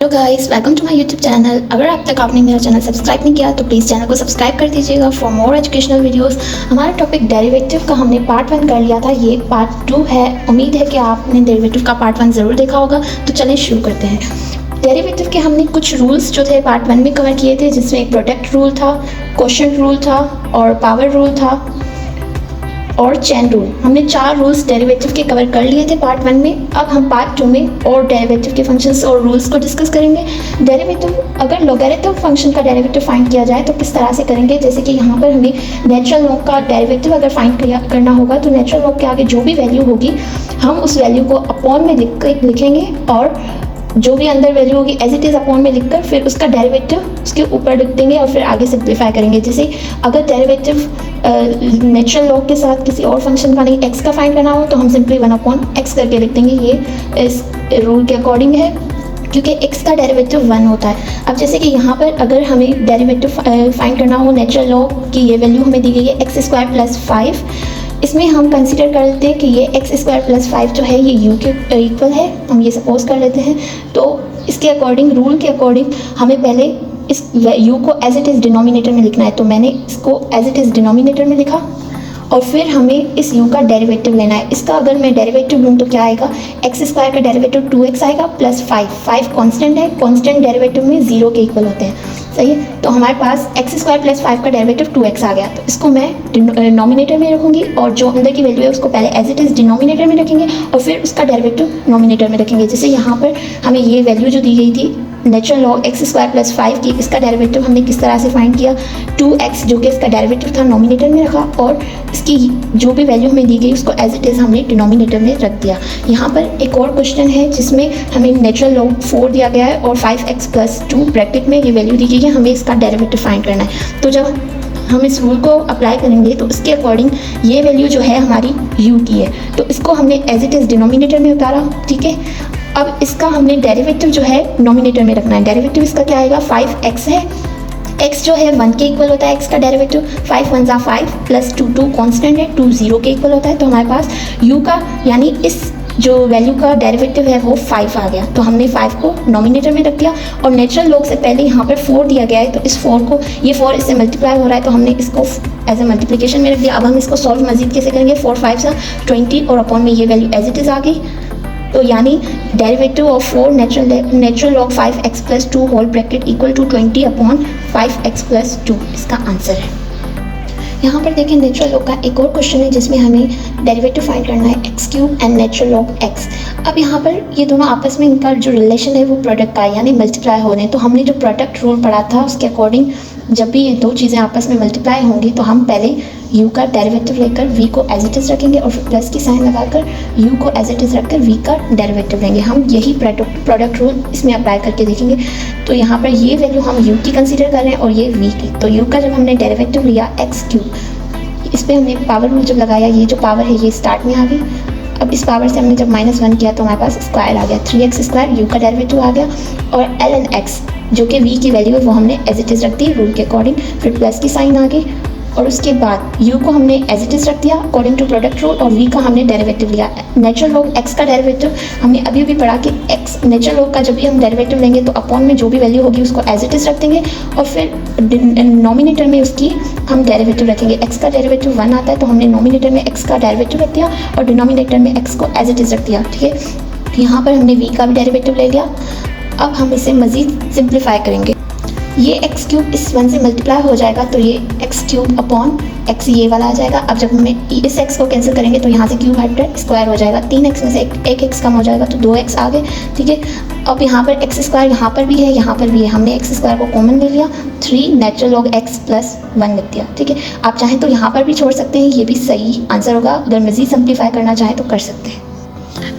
Hello guys, welcome to my YouTube channel. अगर अब तक आपने मेरा चैनल सब्सक्राइब नहीं किया तो प्लीज़ चैनल को सब्सक्राइब कर दीजिएगा फॉर मोर एजुकेशनल वीडियोस। हमारा टॉपिक डेरिवेटिव का हमने पार्ट 1 कर लिया था, ये पार्ट 2 है। उम्मीद है कि आपने डेरिवेटिव का पार्ट 1 ज़रूर देखा होगा। तो चलिए शुरू करते हैं। डेरिवेटिव के हमने कुछ रूल्स जो थे पार्ट 1 में कवर किए थे, जिसमें एक प्रोडक्ट रूल था, क्वोशिएंट रूल था और पावर रूल था और चेन रूल। हमने 4 रूल्स डेरिवेटिव के कवर कर लिए थे पार्ट 1 में। अब हम पार्ट 2 में और डेरिवेटिव के फंक्शंस और रूल्स को डिस्कस करेंगे। डेरिवेटिव, अगर लॉगरिथम फंक्शन का डेरिवेटिव फाइंड किया जाए तो किस तरह से करेंगे। जैसे कि यहाँ पर हमें नेचुरल लॉग का डेरिवेटिव अगर फाइंड करना होगा तो नेचुरल लॉग के आगे जो भी वैल्यू होगी हम उस वैल्यू को अपॉन में लिखेंगे और जो भी अंदर वैल्यू होगी एज इट इज़ अपॉन में लिखकर फिर उसका डेरिवेटिव उसके ऊपर लिख देंगे और फिर आगे सिंप्लीफाई करेंगे। जैसे अगर डेरिवेटिव नेचुरल लॉग के साथ किसी और फंक्शन का नहीं एक्स का फाइंड करना हो तो हम सिंपली 1/x करके लिख देंगे। ये इस रूल के अकॉर्डिंग है क्योंकि x का डेरिवेटिव 1 होता है। अब जैसे कि यहाँ पर अगर हमें डेरिवेटिव फाइंड करना हो नेचुरल लॉग की, ये वैल्यू हमें दी गई है x² + 5। इसमें हम कंसीडर कर लेते हैं कि ये x² + 5 जो है ये u के इक्वल है, हम ये सपोज कर लेते हैं। तो इसके अकॉर्डिंग, रूल के अकॉर्डिंग हमें पहले इस u को एज इट इज़ डिनोमिनेटर में लिखना है। तो मैंने इसको एज इट इज़ डिनोमिनेटर में लिखा और फिर हमें इस u का डेरिवेटिव लेना है। इसका अगर मैं डेरिवेटिव लूँ तो क्या आएगा, x² का डेरिवेटिव 2x आएगा प्लस 5 कांस्टेंट है, कांस्टेंट डेरिवेटिव में 0 के इक्वल होते हैं। सही है, तो हमारे पास x² + 5 का डेरिवेटिव 2x आ गया। तो इसको मैं नॉमिनेटर में रखूँगी और जो अंदर की वैल्यू है उसको पहले एज इट इज़ डिनोमिनेटर में रखेंगे और फिर उसका डेरिवेटिव नॉमिनेटर में रखेंगे। जैसे यहाँ पर हमें ये वैल्यू जो दी गई थी नेचुरल लॉग x² + 5 की, इसका डेरिवेटिव हमने किस तरह से फाइंड किया, 2x जो कि इसका डेरिवेटिव था नॉमिनेटर में रखा और इसकी जो भी वैल्यू हमें दी गई उसको एज इट इज़ हमने डिनोमिनेटर में रख दिया। यहाँ पर एक और क्वेश्चन है जिसमें हमें नेचुरल लॉग 4 दिया गया है और 5x + 2 ब्रैकेट में ये वैल्यू दी गई है, हमें इसका डेरिवेटिव फाइंड करना है। तो जब हम इस रूल को अप्लाई करेंगे तो इसके अकॉर्डिंग ये वैल्यू जो है हमारी u की है, तो इसको हमने एज इट इज़ डिनोमिनेटर में उतारा। ठीक है, अब इसका हमने डेरिवेटिव जो है नॉमिनेटर में रखना है। डेरिवेटिव इसका क्या आएगा, 5x है, x जो है 1 के इक्वल होता है, x का डेरिवेटिव 5 1 = 5 प्लस 2 कांस्टेंट है, 2 0 के इक्वल होता है। तो हमारे पास u का यानी इस जो वैल्यू का डेरिवेटिव है वो 5 आ गया। तो हमने 5 को नॉमिनेटर में रख दिया और नेचुरल लॉग से पहले यहाँ पर 4 दिया गया है, तो इस 4 को, ये 4 इससे मल्टीप्लाई हो रहा है तो हमने इसको एज ए मल्टीप्लिकेशन में रख दिया। अब हम इसको सॉल्व मजीद कैसे करेंगे, 4 5 = 20 और अपॉन में ये वैल्यू एज इट इज़ आ गई। तो यानी derivative of 4 natural log 5x + 2 whole bracket equal to 20/5x + 2 इसका आंसर है। यहाँ पर देखें नेचुरल लॉग का एक और क्वेश्चन है जिसमें हमें डेरिवेटिव फाइंड करना है x³ and natural log x। अब यहाँ पर ये दोनों आपस में इनका जो रिलेशन है वो प्रोडक्ट का है, यानी मल्टीप्लाई हो रहे हैं। तो हमने जो प्रोडक्ट रूल पढ़ा था उसके अकॉर्डिंग जब भी ये दो चीज़ें आपस में मल्टीप्लाई होंगी तो हम पहले u का डेरिवेटिव लेकर v को एज इट इज़ रखेंगे और फिर प्लस की साइन लगाकर u को एज इट इज़ रखकर v का डेरिवेटिव लेंगे। हम यही प्रोडक्ट रूल इसमें अप्लाई करके देखेंगे। तो यहाँ पर ये वैल्यू हम u की कंसीडर कर रहे हैं और ये v की। तो u का जब हमने डेरिवेटिव लिया x³, इस पर हमने पावर रूल जब लगाया, ये जो पावर है ये स्टार्ट में आ गई। अब इस पावर से हमने जब -1 किया तो हमारे पास स्क्वायर आ गया, 3x² u का डेरिवेटिव आ गया और ln x जो कि v की वैल्यू है वो हमने एज इट इज़ रख दी रूल के अकॉर्डिंग। फिर प्लस की साइन आ गई और उसके बाद u को हमने एज इट इज़ रख दिया अकॉर्डिंग टू प्रोडक्ट रूल और v का हमने डेरिवेटिव लिया। नेचुरल लॉग x का डेरिवेटिव हमने अभी भी पढ़ा कि x नेचुरल लॉग का जब भी हम डेरिवेटिव लेंगे तो अपॉन में जो भी वैल्यू होगी उसको एज इट इज़ रख देंगे और फिर नॉमिनेटर में उसकी हम डेरिवेटिव रखेंगे। x का डेरिवेटिव 1 आता है तो हमने नॉमिनेटर में x का डेरिवेटिव रख दिया और डिनोमिनेटर में x को एज इट इज़ रख दिया। ठीक है, यहाँ पर हमने v का भी डेरिवेटिव ले लिया। अब हम इसे मज़ीद सिंप्लीफाई करेंगे। ये x³ इस 1 से मल्टीप्लाई हो जाएगा तो ये x³ अपॉन x ये वाला आ जाएगा। अब जब हमें इस x को कैंसिल करेंगे तो यहाँ से क्यूब हटकर स्क्वायर हो जाएगा, 3x में से एक x कम हो जाएगा तो 2x आ गए। ठीक है, अब यहाँ पर x² यहाँ पर भी है, यहाँ पर भी है, हमने x² को कॉमन ले लिया, 3 नेचुरल लॉग x + 1 लिख दिया। ठीक है, आप चाहें तो यहाँ पर भी छोड़ सकते हैं, ये भी सही आंसर होगा। अगर मज़ीद सिंप्लीफाई करना चाहें तो कर सकते हैं।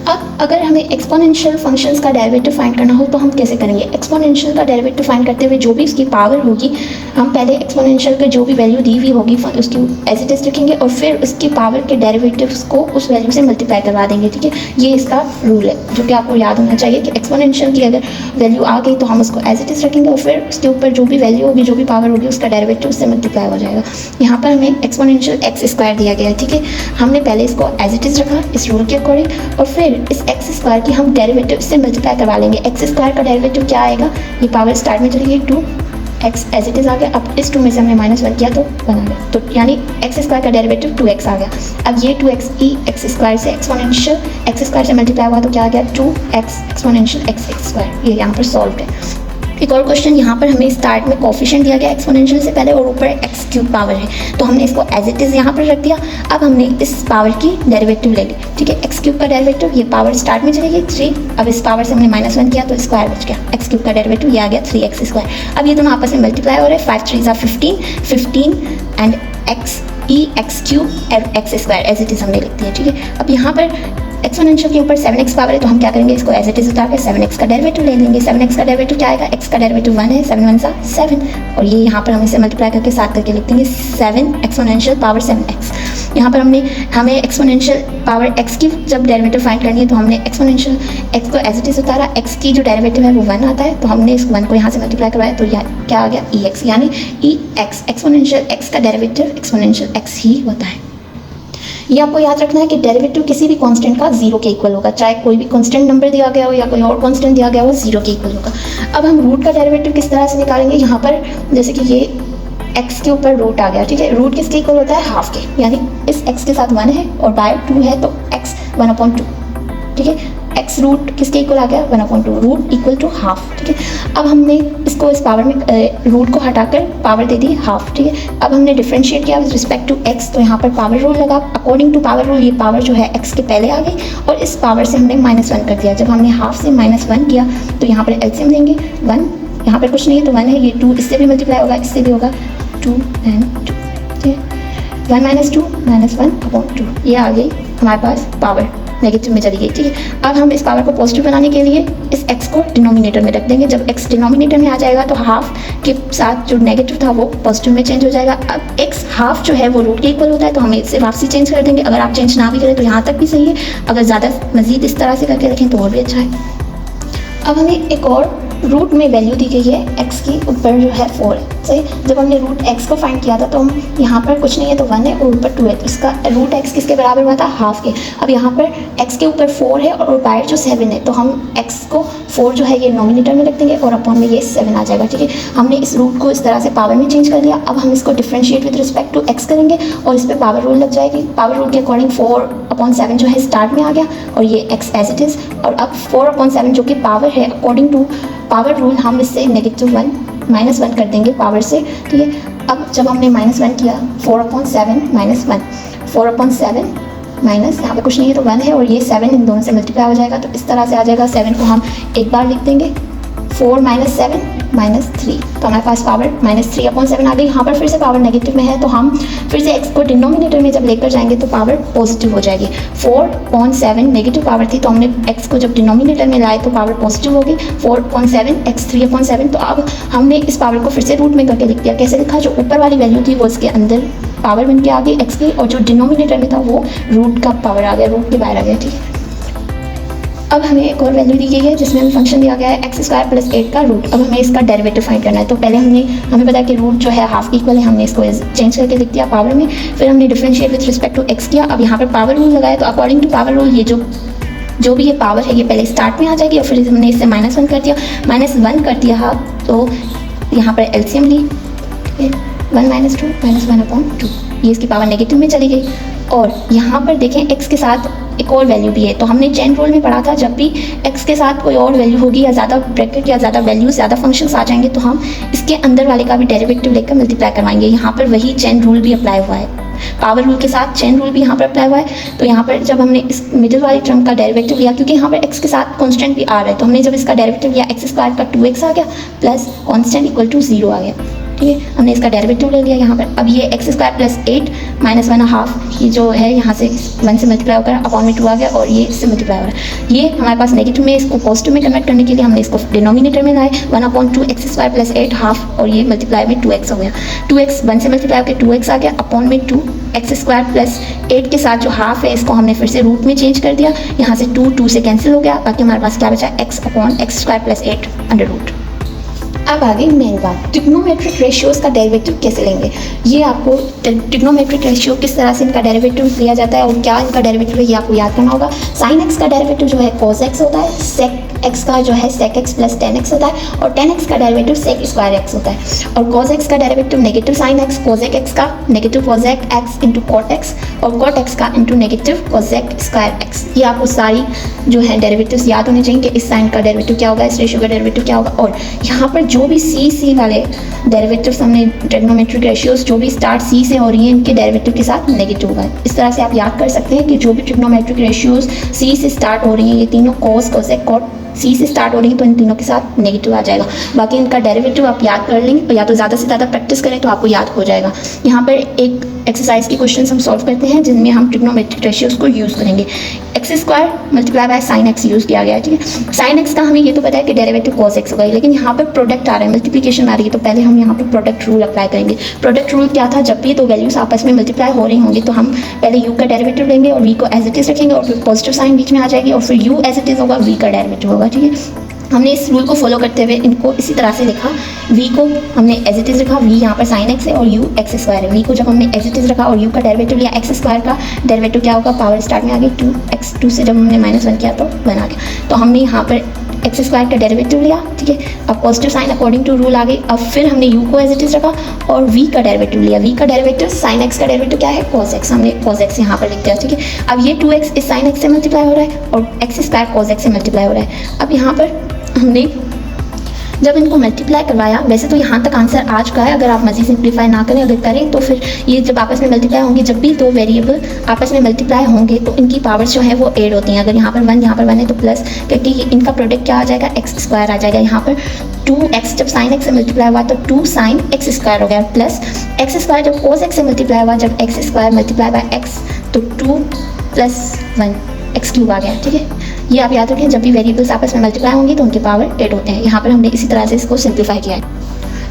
अब अगर हमें एक्सपोनेंशियल फंक्शंस का डेरिवेटिव फाइंड करना हो तो हम कैसे करेंगे। एक्सपोनेंशियल का डेरिवेटिव फाइंड करते हुए जो भी उसकी पावर होगी हम पहले एक्सपोनेंशियल के जो भी वैल्यू दी हुई होगी उसकी एज इट इज़ रखेंगे और फिर उसकी पावर के डेरिवेटिव्स को उस वैल्यू से मल्टीप्लाई करवा देंगे। ठीक है, ये इसका रूल है जो कि आपको याद होना चाहिए कि एक्सपोनेंशियल की अगर वैल्यू आ गई तो हम उसको एज इट इज़ रखेंगे और फिर उसके ऊपर जो भी वैल्यू होगी, जो भी पावर होगी, उसका डेरिवेटिव उससे मल्टीप्लाई हो जाएगा। यहाँ पर हमें एक्सपोनेंशियल x² दिया गया है। ठीक है, हमने पहले इसको एज इट इज़ रखा इस रूल के अकॉर्डिंग और फिर इस एक्स स्क्वायर की हम डेरिवेटिव से मल्टीप्लाई करवा लेंगे। एक्स स्क्वायर का डेरिवेटिव क्या आएगा, ये पावर स्टार्ट में चली गई 2x एज इट इज़ आ गया। अब इस 2 में से हमने -1 किया तो 1 आ गया, तो यानी एक्स स्क्वायर का डेरिवेटिव 2x आ गया। अब ये 2x ई एक्स स्क्वायर से एक्सपोनेंशियल एक्स स्क्वायर से मल्टीप्लाई हुआ तो क्या आ गया 2x एक्सपोनेंशियल एक्स स्क्वायर। ये यहाँ पर सॉल्व है। एक और क्वेश्चन, यहाँ पर हमें स्टार्ट में कोफिशिएंट दिया गया एक्सपोनेंशियल से पहले और ऊपर एक्स क्यूब पावर है, तो हमने इसको एज इट इज़ यहाँ पर रख दिया। अब हमने इस पावर की डेरिवेटिव ले ली, ठीक है। एक्स क्यूब का डेरिवेटिव, ये पावर स्टार्ट में चलेगी 3, अब इस पावर से हमने -1 किया तो स्क्वायर बच गया। एक्स क्यूब का डेरिवेटिव ये आ गया 3x स्क्वायर। अब ये दोनों आपस में मल्टीप्लाई हो रहे हैं, 5 3 15 and x cube x square as it is हमने लिख दिया, ठीक है। अब यहाँ पर एक्सपोनेंशियल के ऊपर 7x पावर है, तो हम क्या करेंगे, इसको एज इट इज उतार के 7x का डेरिवेटिव ले लेंगे। 7x का डेरिवेटिव क्या आएगा, x का डेरिवेटिव 1 है, 7 1 सा 7, और ये यहाँ पर हम इसे मल्टीप्लाई करके साथ करके लिख देंगे 7 एक्सपोनेंशियल पावर 7x। यहाँ पर हमें एक्सपोनेंशियल पावर x की जब डेरिवेटिव फाइंड करनी है तो हमने एक्सपोनेंशियल x को एज इट इज उतारा, x की जो डेरिवेटिव है वो 1 आता है, तो हमने इस 1 को यहाँ से मल्टीप्लाई करवाया तो क्या आ गया ex, यानी ex एक्सपोनेंशियल x का डेरिवेटिव एक्सपोनेंशियल x ही होता है। ये आपको याद रखना है कि डेरिवेटिव किसी भी कांस्टेंट का 0 के इक्वल होगा, चाहे कोई भी कांस्टेंट नंबर दिया गया हो या कोई और कांस्टेंट दिया गया हो, 0 के इक्वल होगा। अब हम रूट का डेरिवेटिव किस तरह से निकालेंगे, यहाँ पर जैसे कि ये x के ऊपर रूट आ गया, ठीक है। रूट किसके इक्वल होता है, हाफ के, यानी इस x के साथ 1 है और बाय 2 है तो x 1/2, ठीक है। x रूट किसके इक्वल आ गया 1/2, रूट इक्वल टू हाफ, ठीक है। अब हमने इसको इस पावर में रूट को हटाकर पावर दे दी हाफ, ठीक है। अब हमने डिफरेंशिएट किया विद रिस्पेक्ट टू x, तो यहाँ पर पावर रूल लगा। अकॉर्डिंग टू पावर रूल ये पावर जो है x के पहले आ गई और इस पावर से हमने -1 कर दिया। जब हमने हाफ से -1 किया तो यहाँ पर एलसीएम लेंगे 1, यहाँ पर कुछ नहीं है तो 1 है, ये 2 इससे भी मल्टीप्लाई होगा, इससे भी होगा 2 and 2, ठीक है। 1 - 2 -1/2, ये आ गई हमारे पास पावर नेगेटिव में चली गई, ठीक है। अब हम इस पावर को पॉजिटिव बनाने के लिए इस x को डिनोमिनेटर में रख देंगे। जब x डिनोमिनेटर में आ जाएगा तो हाफ के साथ जो नेगेटिव था वो पॉजिटिव में चेंज हो जाएगा। अब x हाफ जो है वो रूट के इक्वल होता है, तो हमें इससे वापसी चेंज कर देंगे। अगर आप चेंज ना भी करें तो यहाँ तक भी सही है, अगर ज़्यादा मज़ीद इस तरह से करके रखें तो और भी अच्छा है। अब हमें एक और रूट में वैल्यू दी गई है x की ऊपर जो है 4 है, सही। जब हमने रूट x को फाइंड किया था तो हम यहाँ पर कुछ नहीं है तो 1 है और ऊपर 2 है, तो इसका रूट x किसके बराबर हुआ था, हाफ के। अब यहाँ पर x के ऊपर 4 है और बाहर जो 7 है, तो हम x को 4 जो है ये नोमिनेटर में रख देंगे और अपॉन में ये 7 आ जाएगा, ठीक है। हमने इस रूट को इस तरह से पावर में चेंज कर लिया। अब हम इसको differentiate with respect to x करेंगे और इस पर पावर रूल लग जाएगी। पावर रूल के अकॉर्डिंग 4/7 जो है स्टार्ट में आ गया और ये x एज इट इज़, और अब 4/7 जो कि पावर है अकॉर्डिंग टू पावर रूल हम इससे -1 -1 कर देंगे पावर से, ठीक है। अब जब हमने -1 किया 4/7 -1, 4/7 माइनस यहाँ पे कुछ नहीं है तो 1 है और ये 7 इन दोनों से मल्टीप्लाई हो जाएगा, तो इस तरह से आ जाएगा। 7 को हम एक बार लिख देंगे 4 - 7 -3, तो हमारे पास पावर -3/7 आ गई। यहाँ पर फिर से पावर नेगेटिव में है तो हम फिर से x को डिनोमिनेटर में जब लेकर जाएंगे तो पावर पॉजिटिव हो जाएगी। 4/7 नेगेटिव पावर थी तो हमने x को जब डिनोमिनेटर में लाए तो पावर पॉजिटिव होगी 4/7 x 3/7। तो अब हमने इस पावर को फिर से रूट में करके लिख दिया। कैसे लिखा, जो ऊपर वाली वैल्यू थी वो इसके अंदर पावर बन के आ गई x की, और जो डिनोमिनेटर में था वो रूट का पावर आ गया, रूट के बाहर आ गया, ठीक है। अब हमें एक और वैल्यू दी गई है जिसमें हमें फंक्शन दिया गया है x² + 8 का रूट। अब हमें इसका डेरिवेटिव फाइंड करना है, तो पहले हमें पता है कि रूट जो है हाफ इक्वल है, हमने इसको चेंज करके लिख दिया पावर में। फिर हमने differentiate with respect to x किया। अब यहाँ पर पावर रूल लगाया, तो अकॉर्डिंग टू पावर रूल ये जो भी ये पावर है ये पहले स्टार्ट में आ जाएगी और फिर हमने इससे -1 कर दिया, -1 कर दिया तो यहाँ पर एलसीएम ली 1 - 2 -1/2, ये इसकी पावर नेगेटिव में चली गई। और यहाँ पर देखें x के साथ एक और वैल्यू भी है, तो हमने चेन रूल में पढ़ा था जब भी x के साथ कोई और वैल्यू होगी या ज़्यादा ब्रैकेट या ज़्यादा वैल्यू ज़्यादा फंक्शंस आ जाएंगे तो हम इसके अंदर वाले का भी डेरिवेटिव लेकर मल्टीप्लाई करवाएंगे। यहाँ पर वही चेन रूल भी अप्लाई हुआ है, पावर रूल के साथ चेन रूल भी यहाँ पर अप्लाई हुआ है। तो यहाँ पर जब हमने इस मिडिल वाली टर्म का डेरिवेटिव लिया, क्योंकि यहाँ पर x के साथ कांस्टेंट भी आ रहा है, तो हमने जब इसका डेरिवेटिव लिया x² का 2x आ गया प्लस कांस्टेंट इक्वल टू 0 आ गया, ठीक है। हमने इसका डेरिवेटिव ले लिया यहाँ पर। अब ये x² + 8 -1/2 ये जो है यहाँ से 1 से मल्टीप्लाई होकर अपॉन में 2 आ गया और ये इससे मल्टीप्लाई हो रहा है। ये हमारे पास नेगेटिव में, इसको पॉजिटिव में कन्वर्ट करने के लिए हमने इसको डिनोमिनेटर में लाए 1/2 x² + 8 हाफ और ये मल्टीप्लाई में 2x हो गया। 2x 1 से मल्टीप्लाई होकर 2x आ गया अपॉन में 2 x² + 8 के साथ जो हाफ है इसको हमने फिर से रूट में चेंज कर दिया। यहाँ से 2 से कैंसिल हो गया, बाकी हमारे पास क्या बचा x/x² + 8 √। अब आगे मेन बात, ट्रिग्नोमेट्रिक रेशियोज का डेरिवेटिव कैसे लेंगे। ये आपको ट्रिग्नोमेट्रिक रेशियो किस तरह से इनका डेरिवेटिव लिया जाता है और क्या इनका डेरिवेटिव है ये आपको याद करना होगा। साइन एक्स का डेरिवेटिव जो है कॉस एक्स होता है, सेक एक्स का जो है sec x plus tan x होता है और टेन एक्स का डेरिवेटिव सेक स्क्वायर एक्स होता है। और कॉस एक्स का derivative negative sine x cosec x का negative cosec x into cot x और कॉट एक्स का into negative cosec square x. ये आपको सारी जो है डेरिवेटिव्स याद होने चाहिए कि इस साइन का डेरिवेटिव क्या होगा, इस रेशियो का डेरिवेटिव क्या होगा। और यहाँ पर जो भी सी वाले डेरिवेटिव्स हमने ट्रिग्नोमेट्रिक रेशियोज जो भी स्टार्ट सी से हो रही हैं इनके डेरिवेटिव के साथ नेगेटिव होगा। इस तरह से आप याद कर सकते हैं कि जो भी ट्रिग्नोमेट्रिक रेशियोज सी से स्टार्ट हो रही हैं ये तीनों कॉस कोसेक कॉट सी से स्टार्ट हो रही है तो इन तीनों के साथ नेगेटिव आ जाएगा। बाकी इनका डेरिवेटिव आप याद कर लेंगे या तो ज़्यादा से ज़्यादा प्रैक्टिस करें तो आपको याद हो जाएगा। यहाँ पर एक एक्सरसाइज की क्वेश्चन हम सॉल्व करते हैं जिनमें हम ट्रिग्नोमेट्रिक रेशियोज को यूज़ करेंगे। X square multiply by sine x use किया गया है, ठीक है। साइन एक्स का हमें ये तो पता है कि डेरिवेटिव कॉस एक्स होगा, लेकिन यहाँ पर प्रोडक्ट आ रहा है, मल्टीप्लिकेशन आ रही है, तो पहले हम यहाँ पर प्रोडक्ट रूल अप्लाई करेंगे। प्रोडक्ट रूल क्या था, जब भी दो वैल्यूज आपस में मल्टीप्लाई हो रही होंगी तो हम पहले यू का डेरिवेटिव लेंगे और वी को एज इट इज रखेंगे और फिर पॉजिटिव साइन बीच में आ जाएगी और फिर यू एज इट इज होगा, वी का डेरिवेटिव होगा, ठीक है। हमने इस रूल को फॉलो करते हुए इनको इसी तरह से लिखा, v को हमने एज इट इज रखा, v यहाँ पर साइन एक्स है और u एक्स स्क्वायर है। v को जब हमने एज इट इज रखा और u का डेरिवेटिव लिया एक्स स्क्वायर का डेरिवेटिव क्या होगा, पावर स्टार्ट में आ गई 2x, 2 से जब हमने -1 किया तो 1 आ गया। तो हमने यहाँ पर एक्स स्क्वायर का डेरिवेटिव लिया, ठीक है। अब positive sign according to rule आ गई। अब फिर हमने u को एज इट इज रखा और v का डेरिवेटिव लिया। v का डेरिवेटिव साइन एक्स का डेरिवेटिव क्या है, cos x, हमने cos x यहाँ पर लिख दिया, ठीक है। अब ये 2x इस साइन एक्स से मल्टीप्लाई हो रहा है और एक्स स्क्वायर cos x से मल्टीप्लाई हो रहा है। अब यहाँ पर हमने जब इनको मल्टीप्लाई करवाया, वैसे तो यहाँ तक आंसर आ चुका है, अगर आप मज़ीद सिंप्लीफाई ना करें, अगर करें तो फिर ये जब आपस में मल्टीप्लाई होंगे, जब भी दो वेरिएबल आपस में मल्टीप्लाई होंगे तो इनकी पावर्स जो है वो ऐड होती हैं। अगर यहाँ पर 1 यहाँ पर 1 है तो प्लस, क्योंकि इनका प्रोडक्ट क्या आ जाएगा, एक्स स्क्वायर आ जाएगा। यहाँ पर 2x जब साइन एक्स से मल्टीप्लाई हुआ तो 2 साइन एक्स स्क्वायर हो गया, प्लस एक्स स्क्वायर जब कोस एक्स से मल्टीप्लाई हुआ, जब x square multiply by x तो 2 + 1 एक्स क्यूब आ गया, ठीक है। ये आप याद रखें, जब भी वेरिएबल्स आपस में मल्टीप्लाई होंगे तो उनके पावर 8 होते हैं। यहाँ पर हमने इसी तरह से इसको सिंप्लीफाई किया है।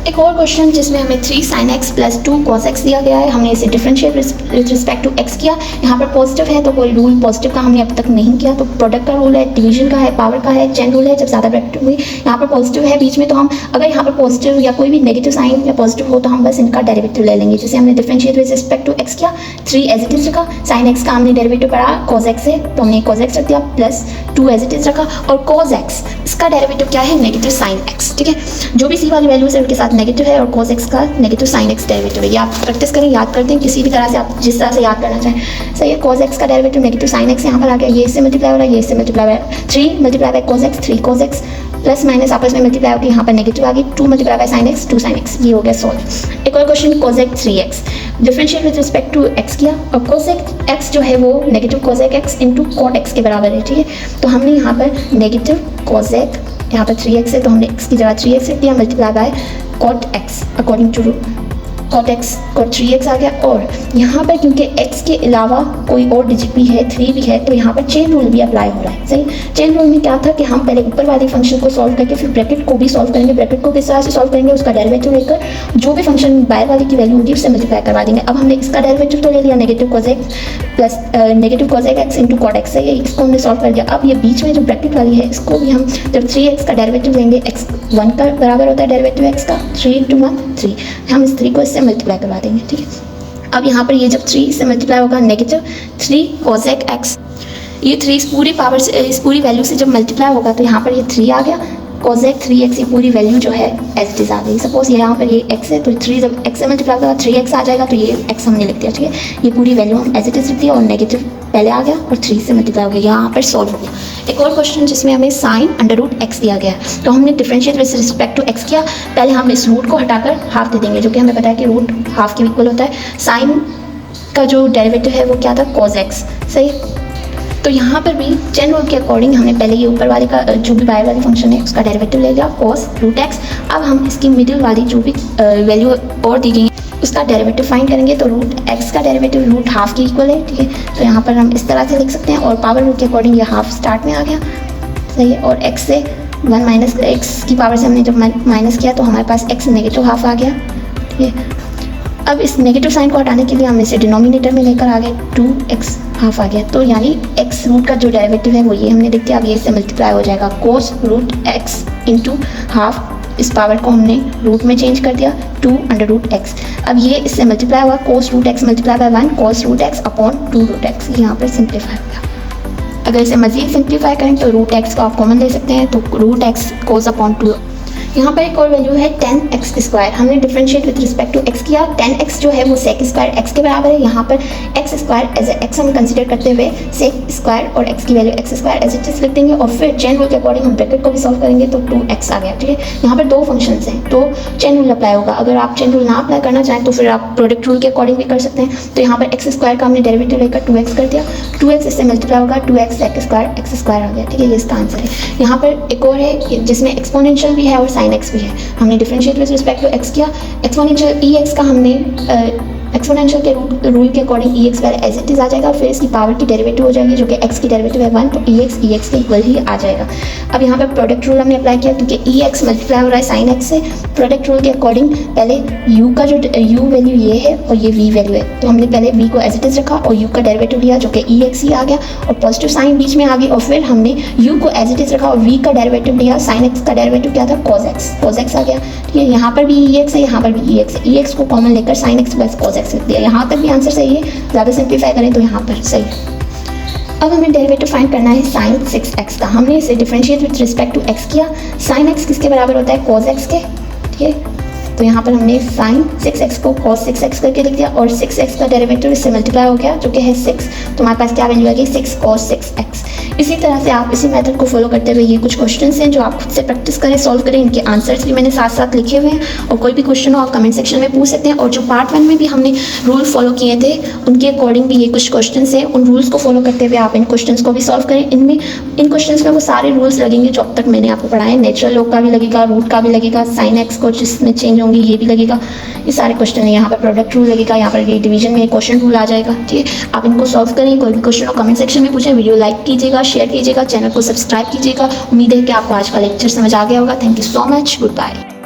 एक और क्वेश्चन जिसमें हमें 3 sin x + 2 cos x दिया गया है, हमने इसे differentiate with respect to x किया। यहाँ पर पॉजिटिव है तो कोई रूल पॉजिटिव का हमने अब तक नहीं किया, तो प्रोडक्ट का रूल है, डिवीजन का है, पावर का है, चेन रूल है। जब ज़्यादा ब्रैकेट हुई यहाँ पर पॉजिटिव है बीच में, तो हम अगर यहाँ पर पॉजिटिव या कोई भी नेगेटिव साइन या पॉजिटिव हो तो हम बस इनका डेरिवेटिव ले लेंगे। जैसे हमने differentiate with respect to x किया, 3 एज इट इज रखा, sin x का हमने डेरिवेटिव पढ़ा cos x से तो हमने cos x रख दिया, प्लस 2 एज इट इज रखा और cos x इसका डेरिवेटिव क्या है, नेगेटिव sin x, ठीक है। जो भी सी वाली वैल्यूज है उनके साथ नेगेटिव है और cos x का नेगेटिव sin x डेरिवेटिव है। ये आप प्रैक्टिस करें, याद कर दें किसी भी तरह से, आप जिस तरह से याद करना चाहें। सही है, cos x का डेरिवेटिव नेगेटिव sin x यहाँ पर आ गया, ये इससे मल्टीप्लाई हो रहा है, ये इससे मल्टीप्लाई हो रहा है, 3 multiply by cos x 3 cos x plus minus आपस में मल्टीप्लाई होकर यहाँ पर नेगेटिव आ गई, 2 multiply by sin x 2 sin x। ये हो गया सॉल्व। एक और question cosec 3x, differentiate with respect to x किया और cosec x जो है वो negative cosec x into cot x के बराबर है, ठीक है। तो हमने यहाँ पर नेगेटिव cosec, यहाँ पर 3x है तो हमने x की जगह 3x रख दिया, multiply by cot x according to cot x cot 3x आ गया। और यहाँ पर क्योंकि x के अलावा कोई और डिजिट भी है, 3 भी है, तो यहाँ पर चेन रूल भी अप्लाई हो रहा है। सही, चेन रूल में क्या था कि हम पहले ऊपर वाले फंक्शन को सॉल्व करके फिर ब्रैकेट को भी सॉल्व करेंगे। ब्रैकेट को किस तरह से सॉल्व करेंगे, उसका डेरिवेटिव लेकर जो भी फंक्शन बाहर वाले की वैल्यू होगी उससे मल्टीप्लाई करवा देंगे। अब हमने इसका डेरिवेटिव तो ले लिया, negative cosec plus negative cosec x into cot x है, इसको हमने सॉल्व कर दिया। अब ये बीच में जो ब्रैकेट वाली है इसको भी हम जब 3x का डेरिवेटिव लेंगे, x 1 का बराबर होता है डेरिवेटिव x का, 3 × 1 3, हम इस 3 को इससे मल्टीप्लाई करवा देंगे, ठीक है। अब यहाँ पर ये जब 3 से मल्टीप्लाई होगा, नेगेटिव 3 cosec x, ये 3 इस पूरी पावर से, इस पूरी वैल्यू से जब मल्टीप्लाई होगा तो यहाँ पर ये 3 आ गया, cosec 3x ये पूरी वैल्यू जो है एज इट इज आ गई। सपोज यहाँ पर ये x है तो 3 जब x से मल्टीप्लाई होगा 3x आ जाएगा, तो ये x हमने लिख दिया, ठीक है। ये पूरी वैल्यू हम एज इट इज लिख दिया और नेगेटिव पहले आ गया और 3 से मल्टीप्लाई हो गया, यहाँ पर सॉल्व हो गया। एक और क्वेश्चन जिसमें हमें sin √x दिया गया है, तो हमने differentiate with respect to x किया। पहले हम इस रूट को हटाकर हाफ दे देंगे, जो कि हमें पता है कि रूट हाफ के इक्वल होता है। साइन का जो डेरिवेटिव है वो क्या था, cos x, सही। तो यहाँ पर भी चेन रूल के अकॉर्डिंग हमने पहले ये ऊपर वाले का जो भी बाहर वाली फंक्शन है उसका डेरिवेटिव ले लिया, cos √x। अब हम इसकी मिडिल वाली जो भी वैल्यू और दी गई है उसका डेरिवेटिव फाइंड करेंगे, तो √x का डेरिवेटिव रूट हाफ के इक्वल है, ठीक है। तो यहाँ पर हम इस तरह से लिख सकते हैं और पावर रूल के अकॉर्डिंग ये हाफ स्टार्ट में आ गया, सही है। और x से 1 माइनस x की पावर से हमने जब माइनस किया तो हमारे पास x नेगेटिव हाफ आ गया, ठीक है। अब इस नेगेटिव साइन को हटाने के लिए हम इसे डिनोमिनेटर में लेकर आ गए, 2x हाफ आ गया, तो यानी x रूट का जो डेरिवेटिव है वो ये हमने लिख दिया। अब ये इससे मल्टीप्लाई हो जाएगा, cos √x इंटू हाफ इस पावर को हमने रूट में चेंज कर दिया 2√x। अब ये इससे मल्टीप्लाई हुआ cos root x multiply by 1 cos root x upon 2√x, यहाँ पर सिंप्लीफाई हो गया। अगर इसे मज़ीद सिंप्लीफाई करें तो रूट एक्स को आप कॉमन ले सकते हैं, तो रूट एक्स कोस अपॉन 2। यहाँ पर एक और वैल्यू है 10x²। हमने differentiate with respect to x किया। 10x जो है वो sec स्क्वायर x के बराबर है। यहाँ पर x² एज ए x हम कंसिडर करते हुए sec² और x की value x² as it is लिख देंगे और फिर चेन रूल के अकॉर्डिंग हम ब्रैकेट को भी सॉल्व करेंगे तो 2x आ गया। ठीक है, यहाँ पर दो फंक्शंस हैं तो चेन रूल अप्लाई होगा। अगर आप चेन रूल ना अप्लाई करना चाहें तो फिर आप प्रोडक्ट रूल के अकॉर्डिंग भी कर सकते हैं। तो यहाँ पर x² का हमने डेरिवेटिव लेकर 2x कर दिया, 2x इससे मल्टीप्लाई होगा 2x sec² x² आ गया। ठीक है, ये इसका आंसर है। यहाँ पर एक और है जिसमें एक्सपोनेंशियल भी है और sin x भी है। हमने differentiate with respect to x किया, एक्सपोनेंशियल ex का हमने एक्सपोनेंशियल के रूल के according ex value as it is आ जाएगा, फिर इसकी पावर की डेरिवेटिव हो जाएगी जो कि x की डेरिवेटिव है 1, तो ex के इक्वल ही आ जाएगा। अब यहाँ पर प्रोडक्ट रूल हमने अप्लाई किया क्योंकि ex मल्टीप्लाई हो रहा है sin x से। प्रोडक्ट रूल के अकॉर्डिंग पहले u का जो u वैल्यू ये है और ये v वैल्यू है, तो हमने पहले v को एज इट इज रखा और u का डेरिवेटिव लिया जो कि ex ही आ गया और पॉजिटिव साइन बीच में आ गई, और फिर हमने u को एज इट इज रखा और v का डेरिवेटिव लिया। sin x का डेरिवेटिव क्या था cos x आ गया। ठीक है, यहाँ पर भी ex है, यहाँ पर भी ex है, ex को कॉमन लेकर sin x plus cos x लिख दिया। यहाँ तक भी आंसर सही है, ज़्यादा सिंप्लीफाई करें तो यहाँ पर सही है। अब हमें डेरिवेटिव फाइंड करना है sin 6x का। हमने इसे differentiate with respect to x किया। sin x किसके बराबर होता है cos x के। ठीक है, तो यहाँ पर हमने sin 6x को cos 6x करके लिख दिया और 6x का डेरिवेटिव इससे मल्टीप्लाई हो गया जो कि है 6, तो हमारे पास क्या वैल्यू आ गई 6 cos 6x। इसी तरह से आप इसी मेथड को फॉलो करते हुए ये कुछ क्वेश्चंस हैं जो आप खुद से प्रैक्टिस करें, सॉल्व करें। इनके आंसर्स भी मैंने साथ साथ लिखे हुए हैं और कोई भी क्वेश्चन हो आप कमेंट सेक्शन में पूछ सकते हैं। और जो पार्ट 1 में भी हमने रूल फॉलो किए थे उनके अकॉर्डिंग भी ये कुछ क्वेश्चन हैं, उन रूल्स को फॉलो करते हुए आप इन क्वेश्चन को भी सॉल्व करें। इन क्वेश्चन में वो सारे रूल्स लगेंगे जो अब तक मैंने आपको पढ़ाए। नेचुरल लॉग का भी लगेगा, रूट का भी लगेगा, sin x को जिसमें चेंज होंगे ये भी लगेगा। ये सारे क्वेश्चन है। यहाँ पर प्रोडक्ट रूल लगेगा, यहाँ पर ये डिवीजन में क्वेश्चन रूल आ जाएगा। ठीक है, आप इनको सॉल्व करें। कोई भी क्वेश्चन हो कमेंट सेक्शन में पूछें। वीडियो लाइक कीजिएगा, शेयर कीजिएगा, चैनल को सब्सक्राइब कीजिएगा। उम्मीद है कि आपको आज का लेक्चर समझ आ गया होगा। Thank you so much, good bye.